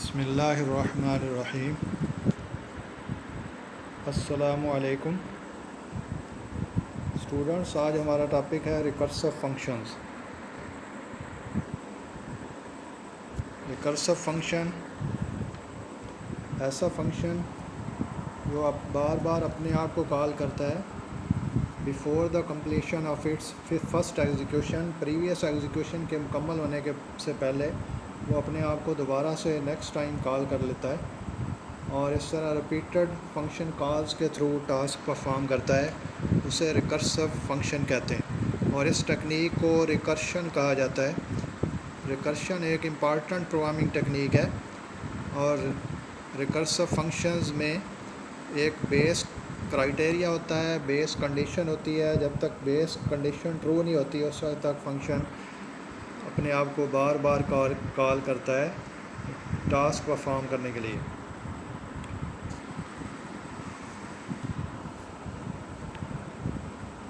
बिस्मिल्लाहिर्रहमानिर्रहीम। अस्सलामु अलैकुम स्टूडेंट्स, आज हमारा टॉपिक है रिकर्सिव फंक्शंस। रिकर्सिव फंक्शन ऐसा फंक्शन जो आप बार बार अपने आप को कॉल करता है before the completion of its first execution. Previous execution के मुकम्मल होने के से पहले वो अपने आप को दोबारा से नेक्स्ट टाइम कॉल कर लेता है और इस तरह रिपीटेड फंक्शन कॉल्स के थ्रू टास्क परफॉर्म करता है। उसे रिकर्सिव फंक्शन कहते हैं और इस टेक्निक को रिकर्शन कहा जाता है। रिकर्शन एक इम्पॉर्टेंट प्रोग्रामिंग टेक्निक है और रिकर्सिव फंक्शंस में एक बेस क्राइटेरिया होता है, बेस कंडीशन होती है। जब तक बेस कंडीशन ट्रू नहीं होती उस वक्त तक फंक्शन अपने आप को बार बार कॉल करता है टास्क परफॉर्म करने के लिए।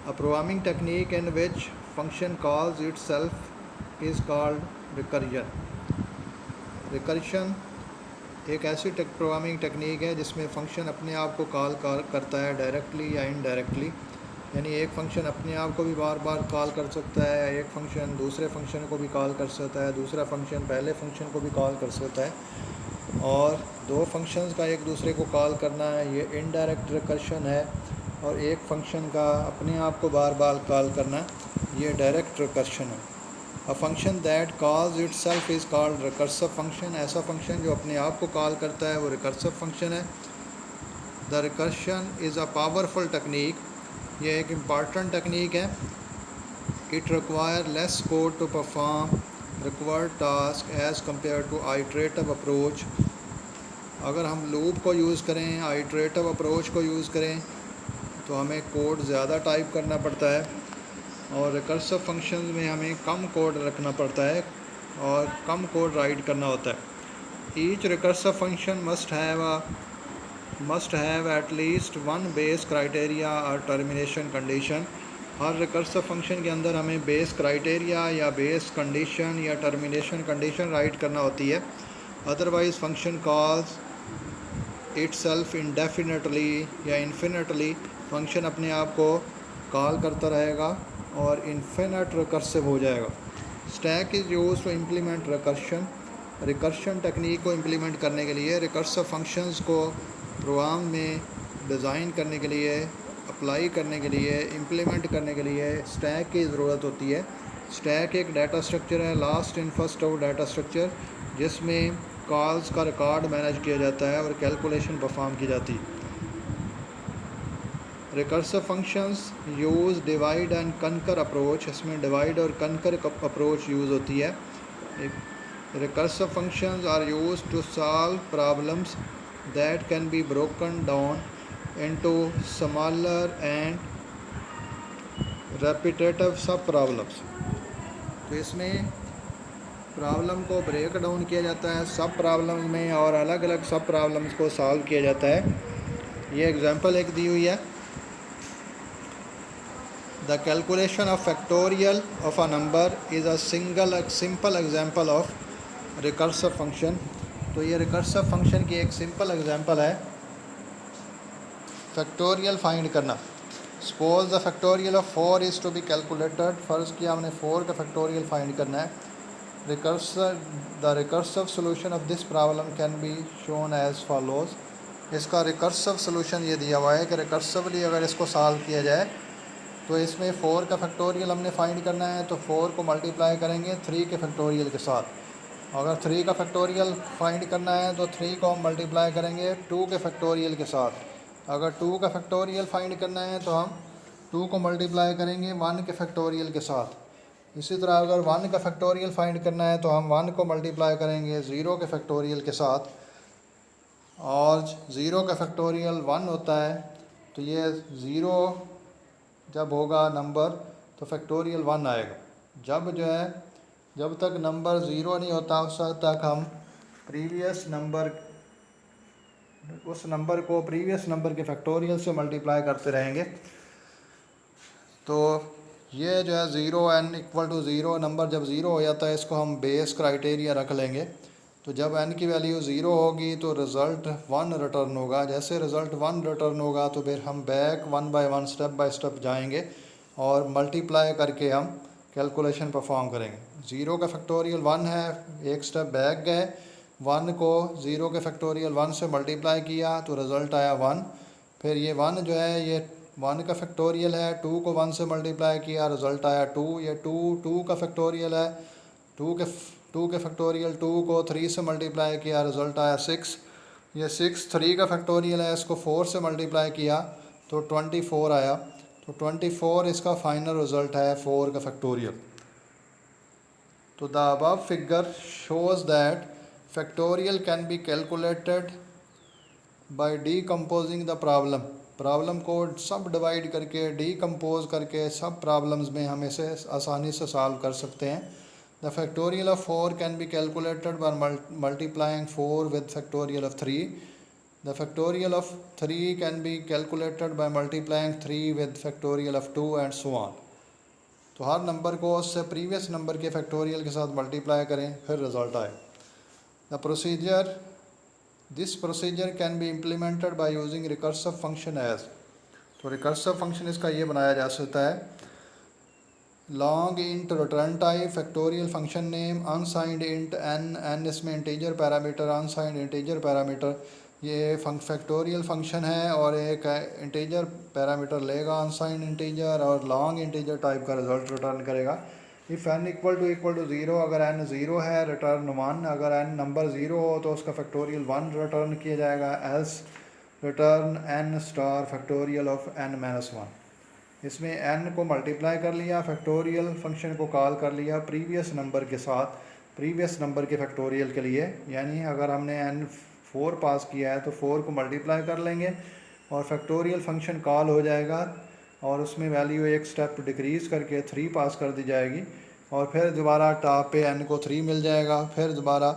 A programming technique in which function calls itself is called recursion. Recursion एक ऐसी प्रोग्रामिंग टेक्निक है जिसमें फ़ंक्शन अपने आप को कॉल करता है डायरेक्टली या इनडायरेक्टली। यानी एक फ़ंक्शन अपने आप को भी बार बार कॉल कर सकता है, एक फ़ंक्शन दूसरे फ़ंक्शन को भी कॉल कर सकता है, दूसरा फ़ंक्शन पहले फ़ंक्शन को भी कॉल कर सकता है। और दो फंक्शंस का एक दूसरे को कॉल करना है, ये इनडायरेक्ट रिकर्शन है। और एक फ़ंक्शन का अपने आप को बार बार कॉल करना, ये डायरेक्ट रिकर्शन है। A function that calls itself is called recursive function. ऐसा फंक्शन जो अपने आप को कॉल करता है वो रिकर्सिव फंक्शन है। The recursion is a powerful technique, ये एक इम्पॉर्टेंट टेक्निक है। It require less code to perform required task as compare to iterative approach. अगर हम लूप को यूज़ करें, आइटरेटिव अप्रोच को यूज़ करें तो हमें कोड ज़्यादा टाइप करना पड़ता है और रिकर्सिव फंक्शंस में हमें कम कोड रखना पड़ता है और कम कोड राइट करना होता है। Each recursive function must have at least one base criteria और टर्मिनेशन कंडीशन। हर रिकर्सिव फंक्शन के अंदर हमें बेस क्राइटेरिया या बेस कंडीशन या टर्मिनेशन कंडीशन राइट करना होती है। Otherwise function calls itself indefinitely या इन्फिनेटली, फंक्शन अपने आप को कॉल करता रहेगा और इन्फिनेट रिकर्सिव हो जाएगा। Stack is use to implement recursion. Recursion technique को इम्प्लीमेंट करने के लिए, रिकर्सिव फंक्शंस को प्रोग्राम में डिज़ाइन करने के लिए, अप्लाई करने के लिए, इम्प्लीमेंट करने के लिए स्टैक की ज़रूरत होती है। स्टैक एक डाटा स्ट्रक्चर है, last in first out data structure, जिसमें कॉल्स का रिकॉर्ड मैनेज किया जाता है और कैलकुलेशन परफॉर्म की जाती है। Recursive functions use divide and conquer approach, इसमें डिवाइड और कनकर अप्रोच यूज़ होती है। Recursive functions are used to solve problems that can be broken down into smaller and repetitive sub problems. तो इसमें problem को ब्रेक डाउन किया जाता है सब प्रॉब्लम में और अलग अलग सब प्रॉब्लम्स को सॉल्व किया जाता है। ये एग्जांपल एक दी हुई है। The calculation of factorial of a number is a simple example of recursive function. तो ये रिकर्सिव फंक्शन की एक सिंपल एग्जांपल है फैक्टोरियल फाइंड करना। Suppose the factorial of 4 is to be calculated. फ़र्ज़ किया हमने 4 का फैक्टोरियल फाइंड करना है। The recursive solution of this problem can be shown as follows. इसका रिकर्सिव सोल्यूशन ये दिया हुआ है कि रिकर्सिवली अगर इसको सॉल्व किया जाए तो इसमें 4 का फैक्टोरियल हमने फाइंड करना है तो 4 को मल्टीप्लाई करेंगे 3 के फैक्टोरियल के साथ। अगर 3 का फैक्टोरियल फाइंड करना है तो 3 को हम मल्टीप्लाई करेंगे 2 के फैक्टोरियल के साथ। अगर 2 का फैक्टोरियल फाइंड करना है तो हम 2 को मल्टीप्लाई करेंगे 1 के फैक्टोरियल के साथ। इसी तरह अगर 1 का फैक्टोरियल फाइंड करना है तो हम 1 को मल्टीप्लाई करेंगे 0 के फैक्टोरियल के साथ। और 0 का फैक्टोरियल 1 होता है तो ये 0 जब होगा नंबर तो फैक्टोरियल 1 आएगा। जब तक नंबर 0 नहीं होता उस वक्त तक हम उस नंबर को प्रीवियस नंबर के फैक्टोरियल से मल्टीप्लाई करते रहेंगे। तो ये n = 0 नंबर जब 0 हो जाता है इसको हम बेस क्राइटेरिया रख लेंगे तो जब n की वैल्यू 0 होगी तो रिज़ल्ट 1 रिटर्न होगा। जैसे रिज़ल्ट 1 रिटर्न होगा तो फिर हम back 1 by 1 step by step जाएंगे और मल्टीप्लाई करके हम कैलकुलेशन परफॉर्म करेंगे। 0 का फैक्टोरियल 1 है, एक स्टेप बैक गए, 1 को 0 के फैक्टोरियल 1 से मल्टीप्लाई किया तो रिज़ल्ट आया 1। फिर ये 1 जो है ये 1 का फैक्टोरियल है, 2 को 1 से मल्टीप्लाई किया रिज़ल्ट आया 2। ये 2 का फैक्टोरियल है, 2 के फैक्टोरियल 2 को 3 से मल्टीप्लाई किया रिज़ल्ट आया 6। ये 6 3 का फैक्टोरियल है, इसको 4 से मल्टीप्लाई किया तो 24 आया। तो 24 इसका फाइनल रिज़ल्ट है 4 का फैक्टोरियल। तो the above figure shows that factorial can be calculated by decomposing the problem को सब डिवाइड करके डीकम्पोज करके सब प्रॉब्लम्स में हम इसे आसानी से सॉल्व कर सकते हैं। The factorial of 4 can be calculated by multiplying 4 with factorial of 3। The factorial of 3 can be calculated by multiplying 3 with factorial of 2 and so on. तो हर नंबर को उससे प्रीवियस नंबर के फैक्टोरियल के साथ मल्टीप्लाई करें फिर रिज़ल्ट आए। The procedure this procedure can be implemented by using recursive function as. तो रिकर्सिव फंक्शन इसका ये बनाया जा सकता है long int return type factorial function name unsigned int N इसमें integer parameter unsigned integer parameter. ये फैक्टोरियल फंक्शन है और एक इंटीजर पैरामीटर लेगा अनसाइंड इंटीजर और लॉन्ग इंटीजर टाइप का रिजल्ट रिटर्न करेगा। इफ़ n इक्वल टू 0 अगर n 0 है रिटर्न 1, अगर n नंबर 0 हो तो उसका फैक्टोरियल 1 रिटर्न किया जाएगा। Else return n star factorial of n minus 1। इसमें n को मल्टीप्लाई कर लिया, फैक्टोरियल फंक्शन को कॉल कर लिया प्रीवियस नंबर के साथ, प्रीवियस नंबर के फैक्टोरियल के लिए। यानी अगर हमने n 4 पास किया है तो 4 को मल्टीप्लाई कर लेंगे और फैक्टोरियल फंक्शन कॉल हो जाएगा और उसमें वैल्यू एक स्टेप डिक्रीज़ करके 3 पास कर दी जाएगी और फिर दोबारा टॉप पे n को 3 मिल जाएगा। फिर दोबारा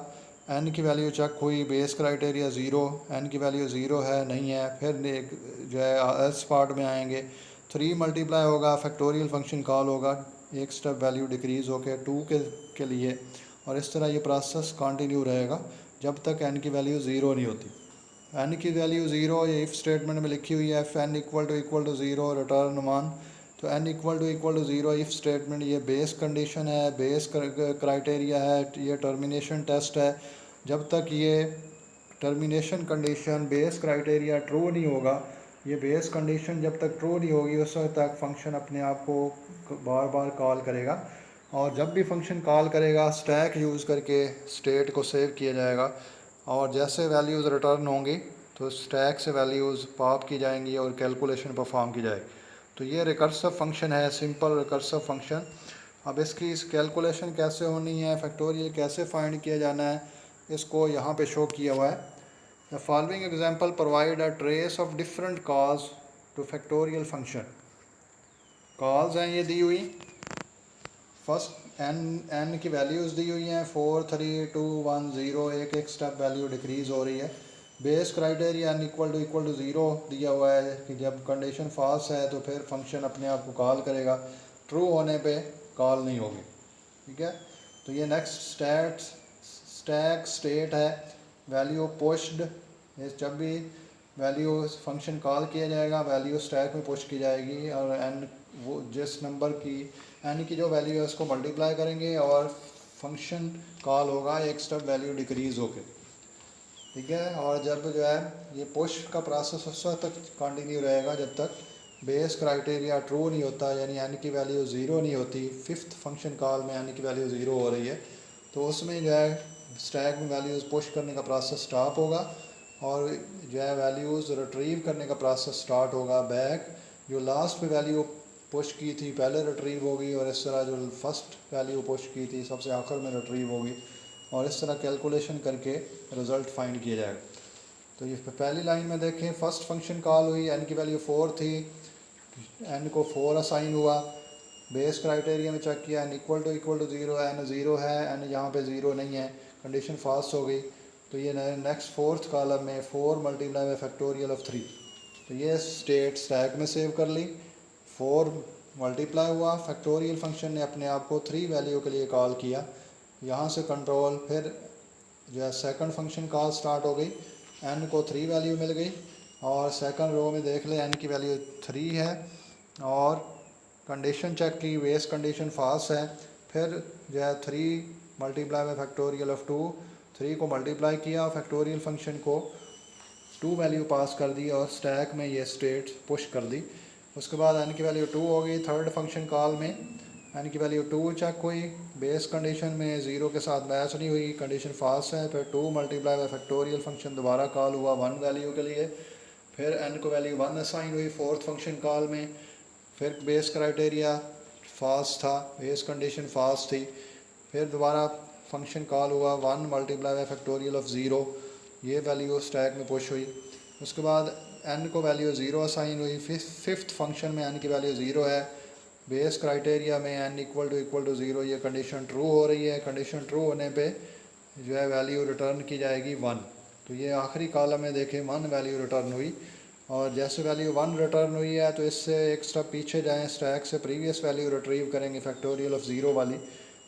n की वैल्यू चेक हुई, बेस क्राइटेरिया 0, n की वैल्यू 0 है नहीं है, फिर एक जो है एल्स पार्ट में आएंगे, 3 मल्टीप्लाई होगा, फैक्टोरियल फंक्शन कॉल होगा, एक स्टेप वैल्यू डिक्रीज़ होकर 2 के लिए, और इस तरह ये प्रोसेस कंटिन्यू रहेगा जब तक n की वैल्यू 0 नहीं होती। n की वैल्यू 0 ये इफ़ स्टेटमेंट में लिखी हुई है, F n equal to 0 return 1। तो n equal to 0 if statement ये बेस कंडीशन है, बेस क्राइटेरिया है, ये टर्मिनेशन टेस्ट है। जब तक ये termination condition base criteria true नहीं होगा, ये बेस कंडीशन जब तक ट्रू नहीं होगी उस वक्त तक फंक्शन अपने आप को बार बार कॉल करेगा। और जब भी फंक्शन कॉल करेगा स्टैक यूज़ करके स्टेट को सेव किया जाएगा और जैसे वैल्यूज़ रिटर्न होंगी तो स्टैक से वैल्यूज़ पॉप की जाएंगी और कैलकुलेशन परफॉर्म की जाएगी। तो ये रिकर्सिव फंक्शन है, सिंपल रिकर्सिव फंक्शन। अब इसकी इस कैलकुलेशन कैसे होनी है, फैक्टोरियल कैसे फाइंड किया जाना है, इसको यहाँ पे शो किया हुआ है। The following example provide a trace of different calls two factorial function. Calls हैं ये दी हुई, फर्स्ट n की वैल्यूज़ दी हुई हैं 4 3 2 1 0, एक स्टेप वैल्यू डिक्रीज़ हो रही है। Base criteria n equal to 0 दिया हुआ है कि जब कंडीशन फॉल्स है तो फिर फंक्शन अपने आप को कॉल करेगा, ट्रू होने पे कॉल नहीं होगी। ठीक है, तो ये नेक्स्ट स्टैक स्टेट है, वैल्यू पुश्ड, जब भी वैल्यू फंक्शन कॉल किया जाएगा वैल्यू स्टैक में पुश की जाएगी और n वो जिस नंबर की n की जो वैल्यू है उसको मल्टीप्लाई करेंगे और फंक्शन कॉल होगा एक स्टेप वैल्यू डिक्रीज़ होके। ठीक है, और जब जो है ये पुश का प्रोसेस उस वक्त तक कंटिन्यू रहेगा जब तक बेस क्राइटेरिया ट्रू नहीं होता, यानी n की वैल्यू 0 नहीं होती। फिफ्थ फंक्शन कॉल में n की वैल्यू 0 हो रही है तो उसमें जो है स्टैक में वैल्यूज़ पुश करने का प्रोसेस स्टॉप होगा और जो है वैल्यूज़ रिट्रीव करने का प्रोसेस स्टार्ट होगा। बैक जो लास्ट पे वैल्यू पुश की थी पहले रिट्रीव होगी और इस तरह जो फर्स्ट वैल्यू पुश की थी सबसे आखिर में रिट्रीव होगी और इस तरह कैलकुलेशन करके रिज़ल्ट फाइंड किया जाएगा। तो ये पहली लाइन में देखें, फर्स्ट फंक्शन कॉल हुई, n की वैल्यू 4 थी, n को 4 असाइन हुआ, बेस क्राइटेरिया में चेक किया n इक्वल टू 0, n 0 है, n यहाँ पे 0 नहीं है, कंडीशन फास्ट हो गई। तो ये नेक्स्ट फोर्थ कॉलम में 4 मल्टीप्लाई बाई फैक्टोरियल ऑफ 3, तो ये स्टेट स्टैक में सेव कर ली। 4 मल्टीप्लाई हुआ, फैक्टोरियल फंक्शन ने अपने आप को 3 वैल्यू के लिए कॉल किया, यहाँ से कंट्रोल, फिर जो है सेकंड फंक्शन कॉल स्टार्ट हो गई, n को 3 वैल्यू मिल गई और सेकंड रो में देख ले n की वैल्यू 3 है और कंडीशन चेक की, बेस कंडीशन फाल्स है। फिर जो है 3 मल्टीप्लाई बाई फैक्टोरियल ऑफ 2, 3 को मल्टीप्लाई किया, फैक्टोरियल फंक्शन को 2 वैल्यू पास कर दी और स्टैक में ये स्टेट पुश कर दी। उसके बाद n की वैल्यू 2 हो गई। थर्ड फंक्शन कॉल में n की वैल्यू 2 चेक हुई, बेस कंडीशन में 0 के साथ मैच नहीं हुई, कंडीशन फाल्स है। फिर 2 मल्टीप्लाई बाई फैक्टोरियल फंक्शन दोबारा कॉल हुआ 1 वैल्यू के लिए, फिर n को वैल्यू 1 असाइन हुई फोर्थ फंक्शन कॉल में। फिर बेस क्राइटेरिया फाल्स था, बेस कंडीशन फाल्स थी। फिर दोबारा फंक्शन कॉल हुआ 1 मल्टीप्लाई बाई फैक्टोरियल ऑफ 0, ये वैल्यू स्टैक में पुश हुई। उसके बाद n को वैल्यू 0 असाइन हुई। फिफ्थ फंक्शन में n की वैल्यू 0 है, बेस क्राइटेरिया में n इक्वल टू 0, ये कंडीशन ट्रू हो रही है। कंडीशन ट्रू होने पे जो है वैल्यू रिटर्न की जाएगी 1। तो ये आखिरी कॉलम में देखें 1 वैल्यू रिटर्न हुई और जैसे वैल्यू 1 रिटर्न हुई है तो इससे एक स्टेप पीछे जाएं, स्टैक से प्रीवियस वैल्यू रिट्रीव करेंगे फैक्टोरियल ऑफ 0 वाली,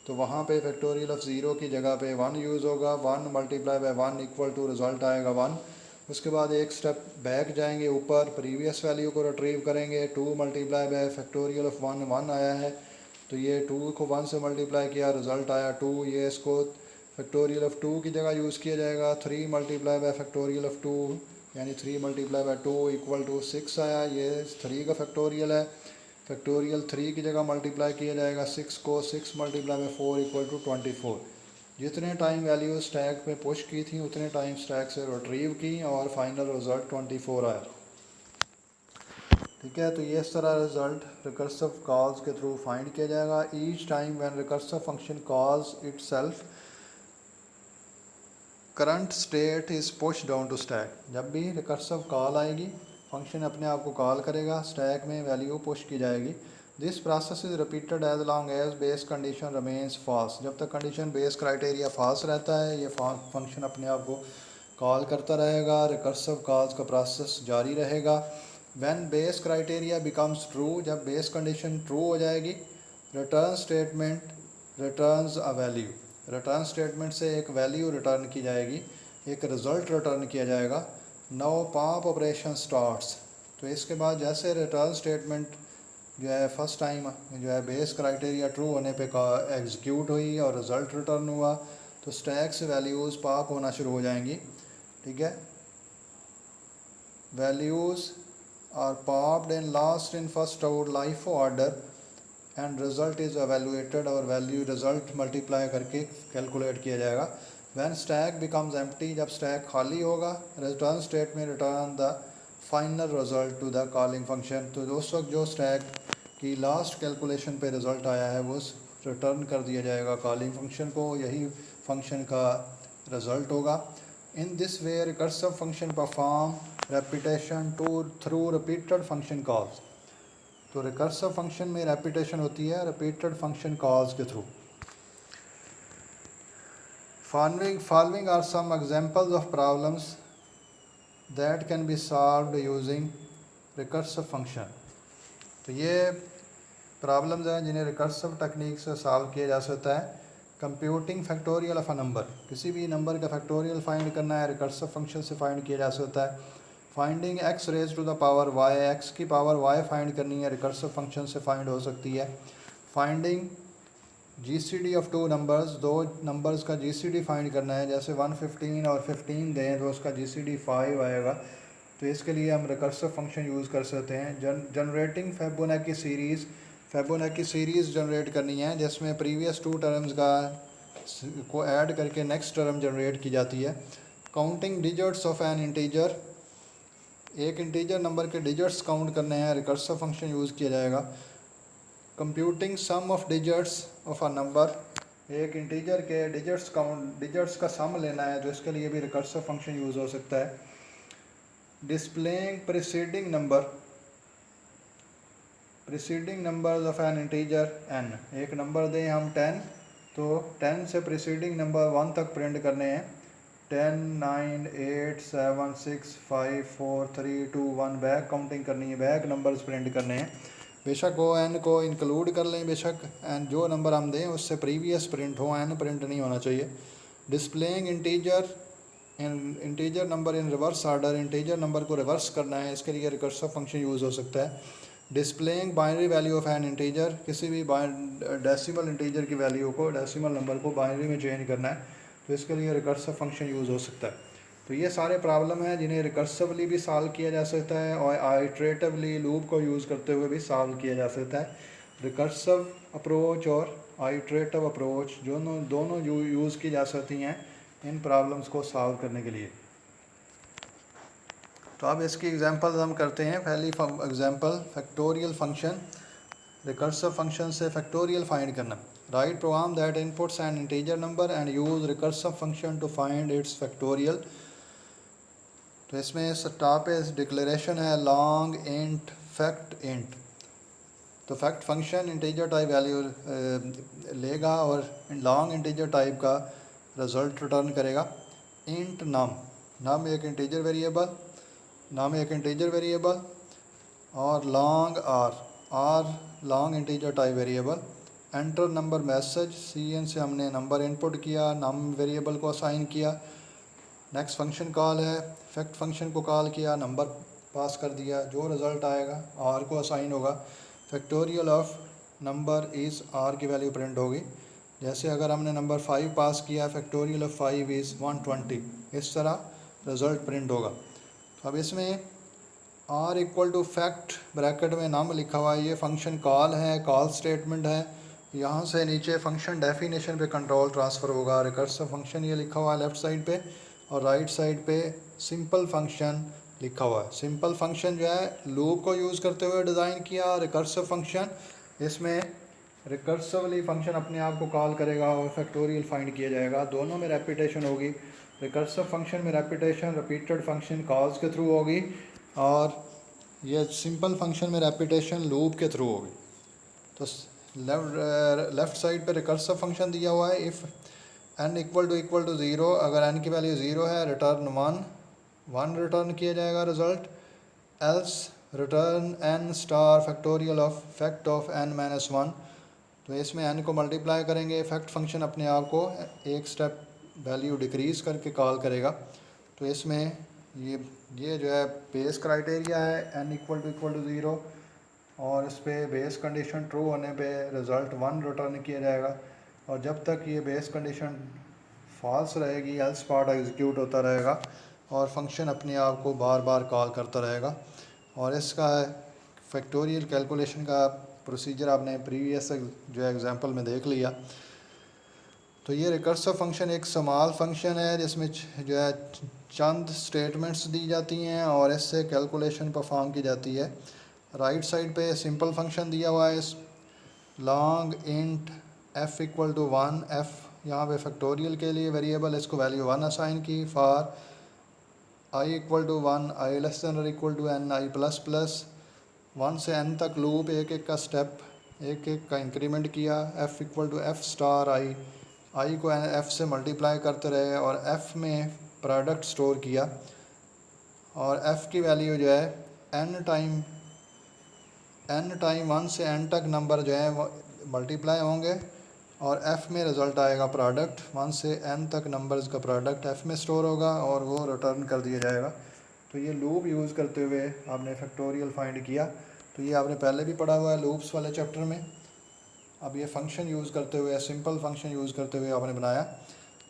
तो वहाँ पे फैक्टोरियल ऑफ 0 की जगह पे 1 यूज़ होगा। 1 multiply by 1 equal to result आएगा 1। उसके बाद एक स्टेप बैक जाएंगे, ऊपर प्रीवियस वैल्यू को रिट्रीव करेंगे। 2 मल्टीप्लाई बाई फैक्टोरियल ऑफ 1 1 आया है, तो ये 2 को 1 से मल्टीप्लाई किया, रिज़ल्ट आया 2। ये इसको फैक्टोरियल ऑफ 2 की जगह यूज़ किया जाएगा। 3 मल्टीप्लाई बाई फैक्टोरियल ऑफ 2 यानी 3 मल्टीप्लाई बाई 2 इक्वल टू 6 आया, ये 3 का फैक्टोरियल है। फैक्टोरियल 3 की जगह मल्टीप्लाई किया जाएगा 6 को, 6 मल्टीप्लाई बाई 4 इक्वल टू 24। जितने टाइम वैल्यू स्टैक पे पुश की थी उतने टाइम स्टैक से रिट्रीव की और फाइनल रिज़ल्ट 24 आया। ठीक है, तो ये इस तरह रिज़ल्ट रिकर्सिव कॉल्स के थ्रू फाइंड किया जाएगा। Each time when recursive function calls itself current state is push down to stack. जब भी रिकर्सिव कॉल आएगी फंक्शन अपने आप को कॉल करेगा, स्टैक में वैल्यू पुश की जाएगी। This process is repeated as long as base condition remains false. जब तक कंडीशन बेस क्राइटेरिया फॉल्स रहता है ये फंक्शन अपने आप को कॉल करता रहेगा, रिकर्सिव कॉल्स का प्रोसेस जारी रहेगा। When base criteria becomes true, जब बेस कंडीशन ट्रू हो जाएगी, return statement returns a value. Return statement से एक वैल्यू रिटर्न की जाएगी, एक रिज़ल्ट रिटर्न किया जाएगा। Now pop operation starts. तो इसके बाद जैसे रिटर्न स्टेटमेंट जो है फर्स्ट टाइम जो है बेस क्राइटेरिया ट्रू होने पे एग्जीक्यूट हुई और रिज़ल्ट रिटर्न हुआ, तो स्टैक से वैल्यूज़ पॉप होना शुरू हो जाएंगी। ठीक है, values are popped in last in first out LIFO order and result is evaluated, और वैल्यू रिज़ल्ट मल्टीप्लाई करके कैलकुलेट किया जाएगा। व्हेन स्टैक बिकम्स एम्प्टी, जब स्टैक खाली होगा, रिटर्न स्टेट में return the final result to the calling function. तो उस वक्त जो स्टैक की लास्ट कैलकुलेशन पे रिज़ल्ट आया है वो रिटर्न कर दिया जाएगा कॉलिंग फंक्शन को, यही फंक्शन का रिज़ल्ट होगा। In this way recursive function perform repetition through repeated function calls. तो रिकर्सिव फंक्शन में रेपिटेशन होती है रिपीटेड फंक्शन कॉल्स के through. Following are some examples of problems that can be solved using recursive function। तो ये problems हैं जिन्हें recursive technique से सॉल्व किया जा सकता है। Computing factorial of a number, किसी भी नंबर का फैक्टोरियल फाइंड करना है, रिकर्सिव फंक्शन से फाइंड किया जा सकता है। Finding x raise to the power y, x की पावर y फाइंड करनी है, रिकर्सिव फंक्शन से फाइंड हो सकती है। Finding GCD of two numbers, दो नंबर्स का GCD फाइंड करना है, जैसे 115 और 15 दें तो उसका GCD 5 आएगा, तो इसके लिए हम रिकर्सिव फंक्शन यूज़ कर सकते हैं। Generating Fibonacci series, Fibonacci series generate करनी है जिसमें प्रीवियस 2 टर्म्स को ऐड करके नेक्स्ट टर्म जनरेट की जाती है। Counting digits of an integer, एक इंटीजर नंबर के डिजिट्स काउंट करने हैं, रिकर्सिव फंक्शन यूज़ किया जाएगा। Computing sum of digits of a number, एक इंटीजर के डिजिट्स का सम लेना है तो इसके लिए भी रिकर्सिव फंक्शन यूज़ हो सकता है। Displaying preceding numbers of an integer n, एक नंबर दें हम 10 तो 10 से प्रीसीडिंग नंबर 1 तक प्रिंट करने हैं। 10 9 8 7 6 5 4 3 2 1 बैक काउंटिंग करनी है, बैक नंबर्स प्रिंट करने हैं। बेशक वो n को इंक्लूड कर लें, बेशक n जो नंबर हम दें उससे प्रीवियस प्रिंट हो, n प्रिंट नहीं होना चाहिए। Displaying integer number in reverse order, integer number को रिवर्स करना है, इसके लिए रिकर्सिव फंक्शन यूज़ हो सकता है। Displaying binary value of an integer, किसी भी डेसिमल इंटीजर की वैल्यू को, डेसिमल नंबर को बाइनरी में चेंज करना है, तो इसके लिए रिकर्सिव फंक्शन यूज़ हो सकता है। तो ये सारे प्रॉब्लम हैं जिन्हें रिकर्सिवली भी सॉल्व किया जा सकता है और आइट्रेटिवली लूप को यूज़ करते हुए भी सॉल्व किया जा सकता है। रिकर्सिव अप्रोच और आइट्रेटिव अप्रोच दोनों यूज़ की जा सकती हैं इन प्रॉब्लम्स को सॉल्व करने के लिए। तो अब इसकी एग्जांपल्स हम करते हैं। पहली example factorial function, recursive function से फैक्टोरियल फाइंड करना। Write program that inputs an integer number and use recursive function to find its factorial. तो इसमें टॉप पे डिक्लेरेशन है लॉन्ग इंट फैक्ट इंट। तो fact function integer type value लेगा और long integer type का result return करेगा। Int num एक इंटीजर वेरिएबल और long r long integer type variable. Enter number message, CN से हमने नंबर इनपुट किया, नम वेरिएबल को असाइन किया। नेक्स्ट फंक्शन कॉल है, फैक्ट फंक्शन को कॉल किया, नंबर पास कर दिया, जो रिज़ल्ट आएगा आर को असाइन होगा। Factorial of number is r की वैल्यू प्रिंट होगी। जैसे अगर हमने नंबर 5 पास किया, फैक्टोरियल ऑफ 5 इज़ 120, इस तरह रिज़ल्ट प्रिंट होगा। अब इसमें r equal to fact bracket में नाम लिखा हुआ है, ये फंक्शन कॉल है, कॉल स्टेटमेंट है। यहाँ से नीचे फंक्शन डेफिनेशन पे कंट्रोल ट्रांसफ़र होगा। रिकर्सिव फंक्शन ये लिखा हुआ है लेफ़्ट साइड पे और राइट साइड पे सिंपल फंक्शन लिखा हुआ है। सिंपल फंक्शन जो है लूप को यूज़ करते हुए डिज़ाइन किया। रिकर्सिव फंक्शन, इसमें रिकर्सिवली फंक्शन अपने आप को कॉल करेगा और फैक्टोरियल फाइंड किया जाएगा। दोनों में रेपिटेशन होगी। रिकर्सिव फंक्शन में रेपिटेशन रिपीटेड फंक्शन कॉल्स के थ्रू होगी और ये सिंपल फंक्शन में रेपिटेशन लूप के थ्रू होगी। तो लेफ़्ट साइड पे रिकर्सिव फंक्शन दिया हुआ है। इफ़ n इक्वल टू 0, अगर n की वैल्यू 0 है रिटर्न 1 रिटर्न किया जाएगा result. Else return n star factorial of fact of n-1। तो इसमें n को मल्टीप्लाई करेंगे, फैक्ट फंक्शन अपने आप को एक स्टेप वैल्यू डिक्रीज़ करके कॉल करेगा। तो इसमें ये जो है बेस क्राइटेरिया है n इक्वल टू 0 और इस पर बेस कंडीशन ट्रू होने पे रिज़ल्ट 1 रिटर्न किया जाएगा और जब तक ये बेस कंडीशन फॉल्स रहेगी एल्स पार्ट एग्जीक्यूट होता रहेगा और फंक्शन अपने आप को बार बार कॉल करता रहेगा। और इसका फैक्टोरियल कैलकुलेशन का प्रोसीजर आपने प्रीवियस जो है एग्जांपल में देख लिया। तो ये रिकर्सिव फंक्शन एक स्मॉल फंक्शन है जिसमें जो है चंद स्टेटमेंट्स दी जाती हैं और इससे कैलकुलेशन परफॉर्म की जाती है। राइट साइड पे सिंपल फंक्शन दिया हुआ है long int f equal to 1। f यहाँ पे फैक्टोरियल के लिए वेरिएबल, इसको वैल्यू 1 असाइन की। For i equal to 1, i less than और equal to n, i plus plus 1 से n तक लूप एक एक का स्टेप एक एक का इंक्रीमेंट किया। f equal to f star i को f से मल्टीप्लाई करते रहे और f में प्रोडक्ट स्टोर किया और f की वैल्यू जो है n टाइम 1 से n तक नंबर जो है मल्टीप्लाई होंगे और f में रिज़ल्ट आएगा प्रोडक्ट। 1 से n तक नंबर्स का प्रोडक्ट f में स्टोर होगा और वो रिटर्न कर दिया जाएगा। तो ये लूप यूज़ करते हुए आपने फैक्टोरियल फाइंड किया। तो ये आपने पहले भी पढ़ा हुआ है लूप्स वाले चैप्टर में। अब ये फंक्शन यूज़ करते हुए, सिंपल फंक्शन यूज़ करते हुए आपने बनाया।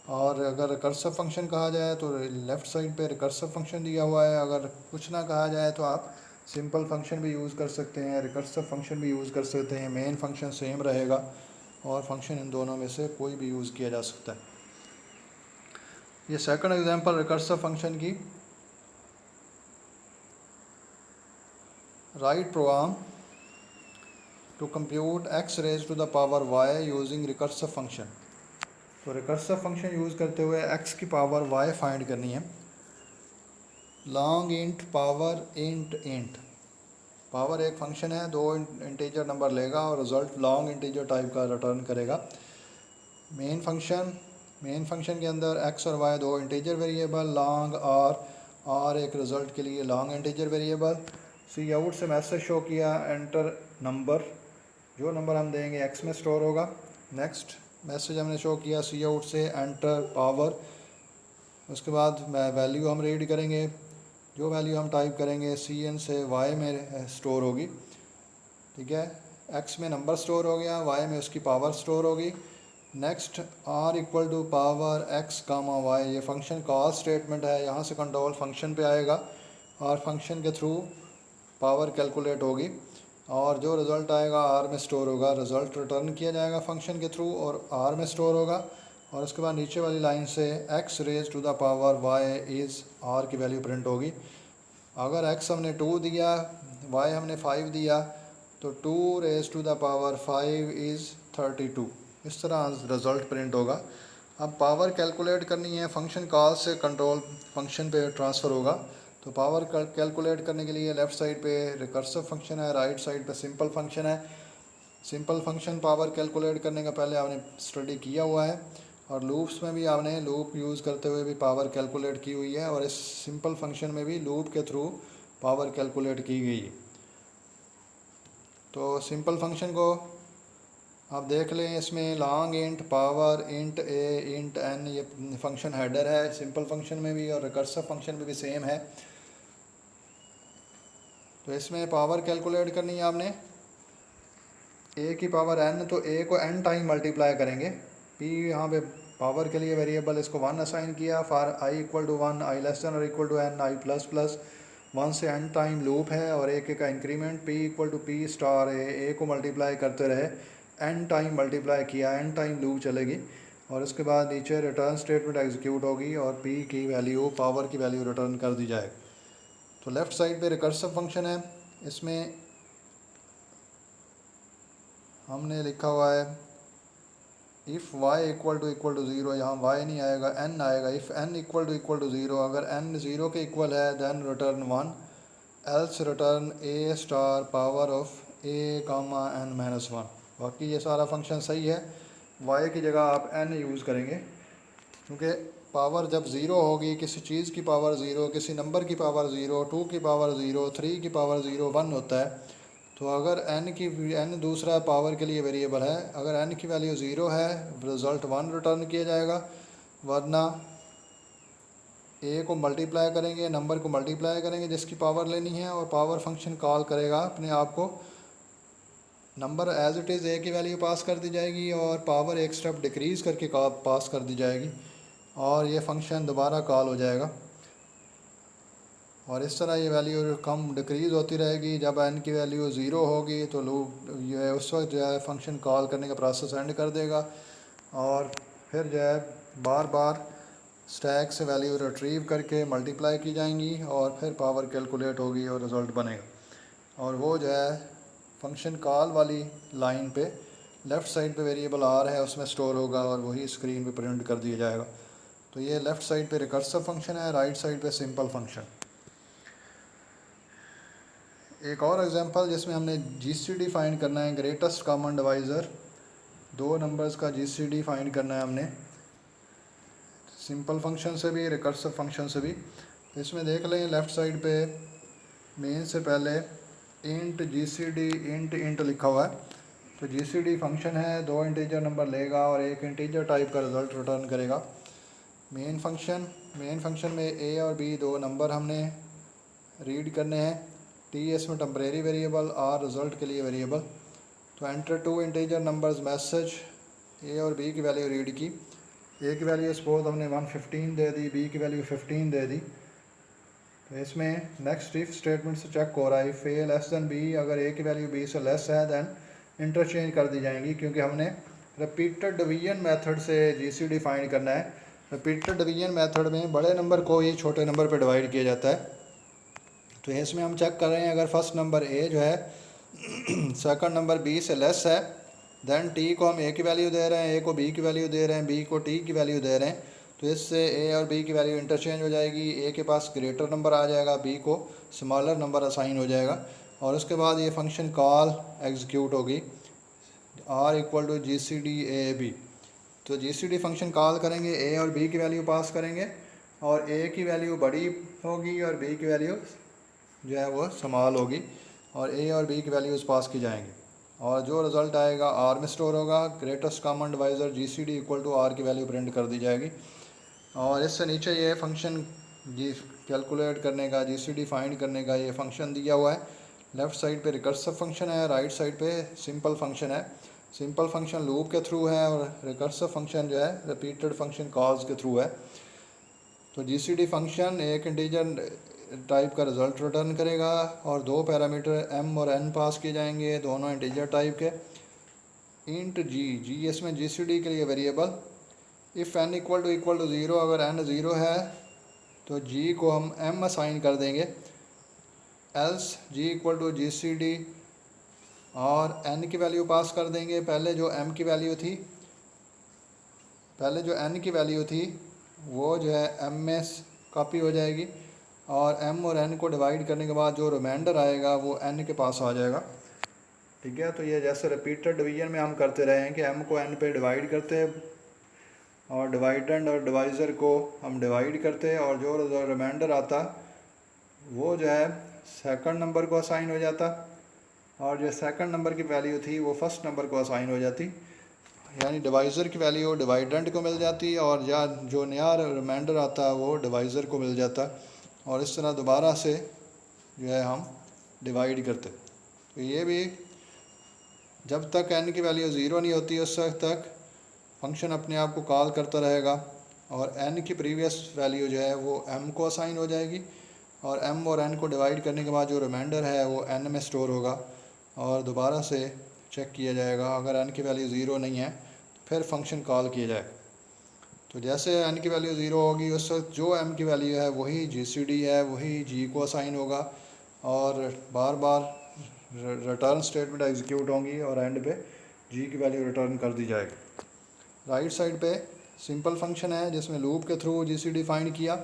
और अगर रिकर्सिव फंक्शन कहा जाए तो लेफ़्ट साइड पे रिकर्सिव फंक्शन दिया हुआ है। अगर कुछ ना कहा जाए तो आप सिंपल फंक्शन भी यूज़ कर सकते हैं, रिकर्सिव फंक्शन भी यूज़ कर सकते हैं। मेन फंक्शन सेम रहेगा और फंक्शन इन दोनों में से कोई भी यूज़ किया जा सकता है। ये सेकंड एग्जांपल रिकर्सिव फंक्शन की। Write program to compute x raise to the power y using recursive function. तो रिकर्सिव फंक्शन यूज़ करते हुए x की पावर y फाइंड करनी है। Long int power int power एक फंक्शन है, 2 इंटीजर नंबर लेगा और रिज़ल्ट लॉन्ग इंटीजर टाइप का रिटर्न करेगा। मेन फंक्शन के अंदर x और y 2 integer variable, long r एक रिज़ल्ट के लिए लॉन्ग इंटीजर वेरिएबल। सी आउट से मैसेज शो किया एंटर नंबर, जो नंबर हम देंगे x में स्टोर होगा। नेक्स्ट मैसेज हमने शो किया सी आउट से, एंटर पावर। उसके बाद वैल्यू हम रीड करेंगे, जो वैल्यू हम टाइप करेंगे सी एन से वाई में स्टोर होगी, ठीक है। एक्स में नंबर स्टोर हो गया, वाई में उसकी पावर स्टोर होगी। Next r equal to power x comma y, ये फंक्शन कॉल स्टेटमेंट है, यहाँ से कंट्रोल फंक्शन पे आएगा और फंक्शन के थ्रू पावर कैलकुलेट होगी और जो रिज़ल्ट आएगा आर में स्टोर होगा। रिज़ल्ट रिटर्न किया जाएगा फंक्शन के थ्रू और आर में स्टोर होगा। और उसके बाद नीचे वाली लाइन से x raise to the power y is r की वैल्यू प्रिंट होगी। अगर एक्स हमने 2 दिया, वाई हमने 5 दिया, तो 2 raise to the power 5 is 32। इस तरह रिज़ल्ट प्रिंट होगा। अब पावर कैलकुलेट करनी है, फंक्शन कॉल से कंट्रोल फंक्शन पे ट्रांसफ़र होगा। तो पावर कैलकुलेट करने के लिए लेफ़्ट साइड पे रिकर्सिव फंक्शन है, राइट साइड पे सिंपल फंक्शन है। सिंपल फंक्शन पावर कैलकुलेट करने का पहले आपने स्टडी किया हुआ है और लूप्स में भी आपने लूप यूज़ करते हुए भी पावर कैलकुलेट की हुई है और इस सिंपल फंक्शन में भी लूप के थ्रू पावर कैलकुलेट की गई। तो सिंपल फंक्शन को आप देख लें, इसमें लॉन्ग इंट, पावर, इंट ए, इंट एन, ये फंक्शन हेडर है सिंपल फंक्शन में भी और रिकर्सिव फंक्शन में भी सेम है। तो इसमें पावर कैलकुलेट करनी है आपने ए की पावर एन, तो ए को एन टाइम मल्टीप्लाई करेंगे। पी यहाँ पे पावर के लिए वेरिएबल इसको 1 असाइन किया, for I equal to 1, I less than और equal to N, I plus plus 1 से एन टाइम लूप है और ए का increment P equal to P star A को मल्टीप्लाई करते रहे, एन टाइम मल्टीप्लाई किया, एन टाइम लूप चलेगी और उसके बाद नीचे रिटर्न स्टेटमेंट एग्जीक्यूट होगी और पी की वैल्यू, पावर की वैल्यू रिटर्न कर दी जाएगी। तो लेफ़्ट साइड पे रिकर्सिव फंक्शन है, इसमें हमने लिखा हुआ है इफ़ y इक्वल टू 0, यहाँ y नहीं आएगा, n आएगा। इफ़ n इक्वल टू 0, अगर n 0 के इक्वल है then return 1, else return a star power of a comma n minus 1। बाकी ये सारा फंक्शन सही है, y की जगह आप n यूज़ करेंगे क्योंकि पावर जब ज़ीरो होगी, किसी चीज़ की पावर ज़ीरो, किसी नंबर की पावर ज़ीरो, 2 की पावर ज़ीरो, 3 की पावर ज़ीरो, 1 होता है। तो अगर n दूसरा पावर के लिए वेरिएबल है, अगर n की वैल्यू 0 है रिज़ल्ट 1 रिटर्न किया जाएगा, वरना a को मल्टीप्लाई करेंगे, नंबर को मल्टीप्लाई करेंगे जिसकी पावर लेनी है और पावर फंक्शन कॉल करेगा अपने आप को, number as it is a की वैल्यू पास कर दी जाएगी और पावर एक स्टेप डिक्रीज़ करके पास कर दी जाएगी और ये फंक्शन दोबारा कॉल हो जाएगा और इस तरह ये वैल्यू कम डिक्रीज़ होती रहेगी। जब n की वैल्यू 0 होगी तो लूप ये उस वक्त जो है फंक्शन कॉल करने का प्रोसेस एंड कर देगा और फिर जो है बार बार स्टैक से वैल्यू रिट्रीव करके मल्टीप्लाई की जाएंगी और फिर पावर कैलकुलेट होगी और रिज़ल्ट बनेगा। और वो जो है फंक्शन कॉल वाली लाइन पे लेफ़्ट साइड पे वेरिएबल आर है उसमें स्टोर होगा और वही स्क्रीन पे प्रिंट कर दिया जाएगा। तो ये लेफ़्ट साइड पे रिकर्सिव फंक्शन है, राइट साइड पे सिंपल फंक्शन। एक और एग्जांपल जिसमें हमने जीसीडी फाइंड करना है, ग्रेटेस्ट कॉमन डिवाइज़र, 2 नंबर्स का जीसीडी फाइंड करना है हमने, सिंपल फंक्शन से भी रिकर्सिव फंक्शन से भी। इसमें देख लें लेफ़्ट साइड पे मेन से पहले इंट जीसीडी इंट लिखा हुआ है। तो जीसीडी फंक्शन है, 2 इंटीजर नंबर लेगा और एक इंटीजर टाइप का रिज़ल्ट रिटर्न करेगा। मेन फंक्शन में ए और बी 2 नंबर हमने रीड करने हैं, टी इसमें टेम्परेरी वेरिएबल, आर रिज़ल्ट के लिए वेरिएबल। तो एंटर 2 इंटीजर नंबर्स मैसेज, ए और बी की वैल्यू रीड की, ए की वैल्यू सपोज हमने 115 दे दी, बी की वैल्यू 15 दे दी। तो इसमें नेक्स्ट इफ स्टेटमेंट से चेक हो रहा है, if a less than b, अगर ए की वैल्यू बी से लेस है दैन इंटरचेंज कर दी जाएंगी क्योंकि हमने रिपीटेड डिवीजन मेथड से जीसीडी फाइंड करना है। रिपीटेड डिवीजन मेथड में बड़े नंबर को ही छोटे नंबर पर डिवाइड किया जाता है। तो इसमें हम चेक कर रहे हैं अगर फर्स्ट नंबर ए जो है सेकंड नंबर बी से लेस है दैन टी को हम ए की वैल्यू दे रहे हैं, ए को बी की वैल्यू दे रहे हैं, बी को टी की वैल्यू दे रहे हैं। तो इससे ए और बी की वैल्यू इंटरचेंज हो जाएगी, ए के पास ग्रेटर नंबर आ जाएगा, बी को स्मॉलर नंबर असाइन हो जाएगा और उसके बाद ये फंक्शन कॉल एग्जीक्यूट होगी, r equal to G C D a b. तो G C D function call करेंगे, ए और बी की वैल्यू पास करेंगे और ए की वैल्यू बड़ी होगी और बी की वैल्यू जो है वो स्मॉल होगी और ए और बी की वैल्यूज़ पास की जाएंगी। और जो रिज़ल्ट आएगा आर में स्टोर होगा। Greatest common divisor GCD equal to r की वैल्यू प्रिंट कर दी जाएगी। और इससे नीचे ये फंक्शन जी कैलकुलेट करने का, GCD फाइंड करने का ये फंक्शन दिया हुआ है। लेफ़्ट साइड पे रिकर्सिव फंक्शन है, राइट साइड पे सिंपल फंक्शन है। सिंपल फंक्शन लूप के थ्रू है और रिकर्सिव फंक्शन जो है रिपीटेड फंक्शन कॉल्स के थ्रू है। तो GCD फंक्शन एक इंटीजर टाइप का रिज़ल्ट रिटर्न करेगा और दो पैरामीटर m और n पास किए जाएंगे, दोनों इंटीजर टाइप के। इंट जी इसमें GCD के लिए variable. If n equal to 0, अगर n 0 है तो g को हम m असाइन कर देंगे। Else g equal to GCD और n की वैल्यू पास कर देंगे। पहले जो n की वैल्यू थी वो जो है m में कॉपी हो जाएगी और m और n को डिवाइड करने के बाद जो रिमाइंडर आएगा वो n के पास आ जाएगा। ठीक है, तो ये जैसे रिपीटेड डिवीजन में हम करते रहे हैं कि m को n पे डिवाइड करते हैं और डिवाइडेंड और डिवाइज़र को हम डिवाइड करते हैं और जो रिमाइंडर आता वो जो है सेकंड नंबर को असाइन हो जाता और जो सेकंड नंबर की वैल्यू थी वो फर्स्ट नंबर को असाइन हो जाती। यानी डिवाइज़र की वैल्यू डिवाइडेंड को मिल जाती और या जो नया रिमाइंडर आता वो डिवाइज़र को मिल जाता और इस तरह दोबारा से जो है हम डिवाइड करते। तो ये भी जब तक n की वैल्यू 0 नहीं होती उस वक्त तक फंक्शन अपने आप को कॉल करता रहेगा और n की प्रीवियस वैल्यू जो है वो m को असाइन हो जाएगी और m और n को डिवाइड करने के बाद जो रिमाइंडर है वो n में स्टोर होगा और दोबारा से चेक किया जाएगा। अगर n की वैल्यू 0 नहीं है तो फिर फंक्शन कॉल किया जाएगा। तो जैसे n की वैल्यू 0 होगी उस वक्त जो m की वैल्यू है वही GCD है, वही g को असाइन होगा और बार बार रिटर्न स्टेटमेंट एग्जीक्यूट होंगी और एंड पे g की वैल्यू रिटर्न कर दी जाएगी। राइट साइड पे सिंपल फंक्शन है जिसमें लूप के थ्रू GCD फाइंड किया।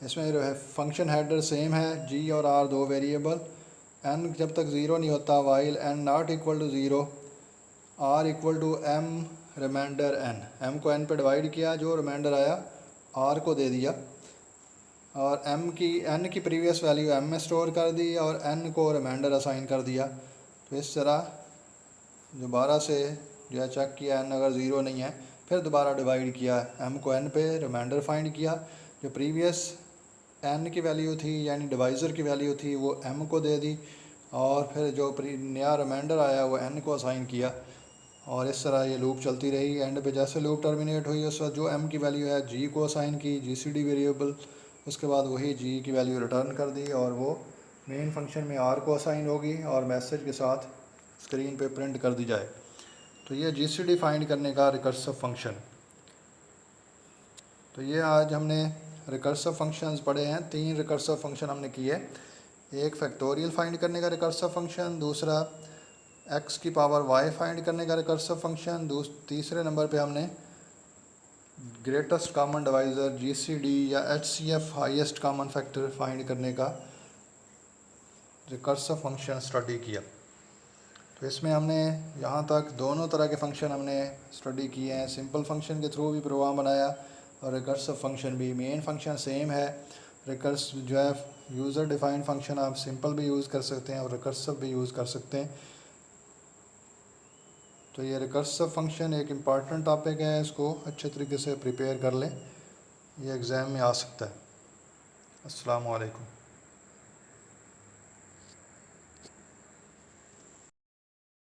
इसमें जो है फंक्शन हेडर सेम है, g और r दो वेरिएबल। n जब तक 0 नहीं होता while n not equal to 0, r equal to m remainder n। m को n पे डिवाइड किया, जो रिमाइंडर आया r को दे दिया और n की प्रीवियस वैल्यू m में स्टोर कर दी और n को रिमाइंडर असाइन कर दिया। तो इस तरह दोबारा से जो है चेक किया n अगर 0 नहीं है फिर दोबारा डिवाइड किया, m को n पे रिमाइंडर फाइंड किया, जो प्रीवियस n की वैल्यू थी यानी डिवाइज़र की वैल्यू थी वो m को दे दी और फिर जो नया रिमाइंडर आया वो n को असाइन किया और इस तरह ये लूप चलती रही। एंड पे जैसे लूप टर्मिनेट हुई उस वक्त जो m की वैल्यू है g को असाइन की, GCD वेरिएबल, उसके बाद वही g की वैल्यू रिटर्न कर दी और वो मेन फंक्शन में r को असाइन होगी और मैसेज के साथ स्क्रीन पे प्रिंट कर दी जाए। तो ये GCD फाइंड करने का रिकर्सिव फंक्शन। तो ये आज हमने रिकर्सिव फंक्शंस पढ़े हैं। 3 रिकर्सिव फंक्शन हमने किए। एक फैक्टोरियल फाइंड करने का रिकर्सिव फंक्शन, दूसरा x की पावर y फाइंड करने का रिकर्सिव फंक्शन, तीसरे नंबर पे हमने ग्रेटेस्ट कॉमन डिवाइज़र GCD या HCF highest common factor find करने का रिकर्सिव फंक्शन स्टडी किया। तो इसमें हमने यहाँ तक दोनों तरह के फंक्शन हमने स्टडी किए हैं। सिंपल फंक्शन के थ्रू भी प्रोग्राम बनाया और रिकर्सिव फंक्शन भी। मेन फंक्शन सेम है, रिकर्स जो है यूज़र डिफाइंड फंक्शन आप सिंपल भी यूज़ कर सकते हैं और रिकर्सिव भी यूज़ कर सकते हैं। तो ये रिकर्सिव फंक्शन एक इम्पॉर्टेंट टॉपिक है, इसको अच्छे तरीके से प्रिपेयर कर लें, ये एग्ज़ाम में आ सकता है। अस्सलाम वालेकुम।